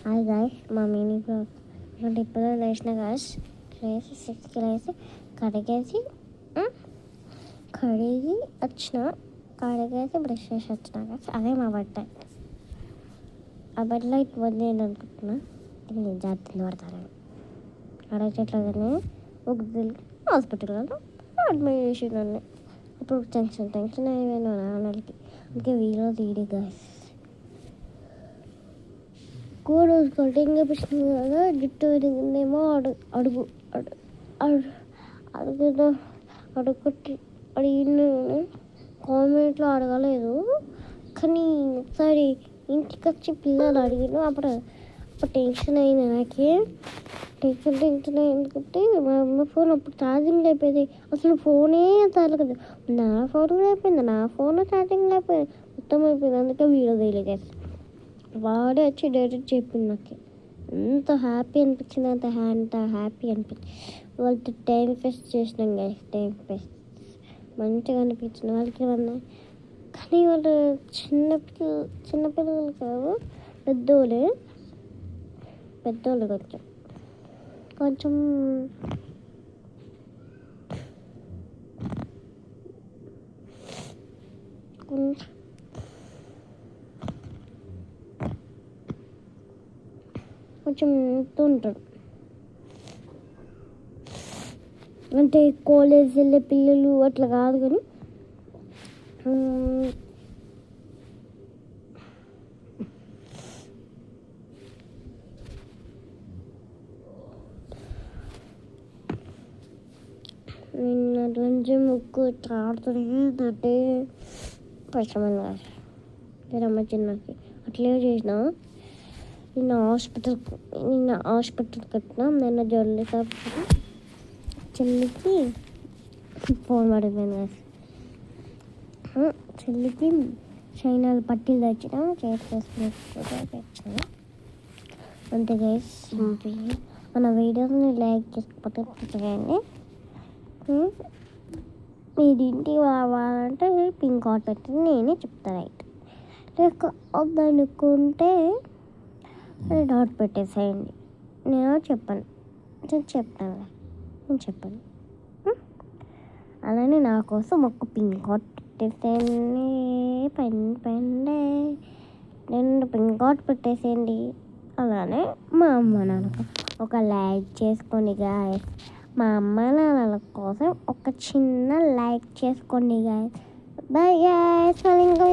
Hi guys, మా mini blog. అంటే ఇప్పుడు లేచిన గాయ్స్, లేచి 6కి లేచి కడిగి వచ్చిన, కడిగేసి బ్రష్ చేసి వచ్చిన గాయ్స్. అదే మా బట్ట. ఆ బట్టలో ఇటు వదిలేను అనుకుంటున్నా, నేను జాగ్రత్తలు పడతాను. అడగట్లేదని ఒక హాస్పిటల్లో అడ్మిట్ చేసినాను. అప్పుడు టెన్షన్ అయిపోయినా నాన్నలకి. అందుకే వీడియో తీడి గాయ్స్. రోజు కటింగ్ చేపించింది కదా, జుట్టు పెరిగిందేమో అడిగిన కామెంట్లో అడగలేదు, కానీ ఒకసారి ఇంటికి వచ్చి పిల్లలు అడిగిన అప్పుడు టెన్షన్ అయింది. నాకే టెన్షన్ అయింది. ఎందుకంటే మా అమ్మ ఫోన్ అప్పుడు ఛార్జింగ్ అయిపోయింది. అసలు ఫోనే తగ్గదు. నా ఫోన్ అయిపోయింది, నా ఫోన్ ఛార్జింగ్ అయిపోయింది, మొత్తం అయిపోయింది. అందుకే వీడియో తీయలేదు. వాడే వచ్చి డైరెక్ట్ చెప్పింది. నాకు ఎంత హ్యాపీ అనిపించింది, అంత హ్యాపీ అనిపించింది. వాళ్ళతో టైం వేస్ట్ చేసినాం గైస్. టైం వేస్ట్ మంచిగా అనిపించింది వాళ్ళకి ఏమన్నా. కానీ వాళ్ళు చిన్నపిల్లలు కాదు, పెద్దోళ్ళే. కొంచెం ఉంటాడు. అంటే కాలేజ్ వెళ్ళే పిల్లలు అట్లా కాదు, కానీ అట్లా ముక్కు ఇట్లా ఆడుతుంటే కష్టమైన రమ్మ చిన్నకి అట్లే చేసిన. నిన్న హాస్పిటల్కి వచ్చిన. నిన్న జల్లి కాకపోతే చెల్లికి ఫోన్ పడిపోయింది. చెల్లికి చైనాలు పట్టీలు తెచ్చిన, చేసిన. అంతే గైస్. మన వీడియోని లైక్ చేసుకోకపోతే చేయండి. మీరు ఇంటికి రావాలంటే పింక్ కార్డ్ పెట్టి నేనే చెప్తాను. రైట్, లేక వద్దనుకుంటే డాట్ పెట్టేసేయండి. నేను చెప్పాను. అలానే నా కోసం ఒక పింక్ కార్డ్ పెట్టేసేయండి. రెండు పింక్ కార్డ్ పెట్టేసేయండి. అలానే మా అమ్మ నాన్న ఒక లైక్ చేసుకోండి గాయస్. మా అమ్మ నాన్నల కోసం ఒక చిన్న లైక్ చేసుకోండి గాయస్. By guys. ఇంకా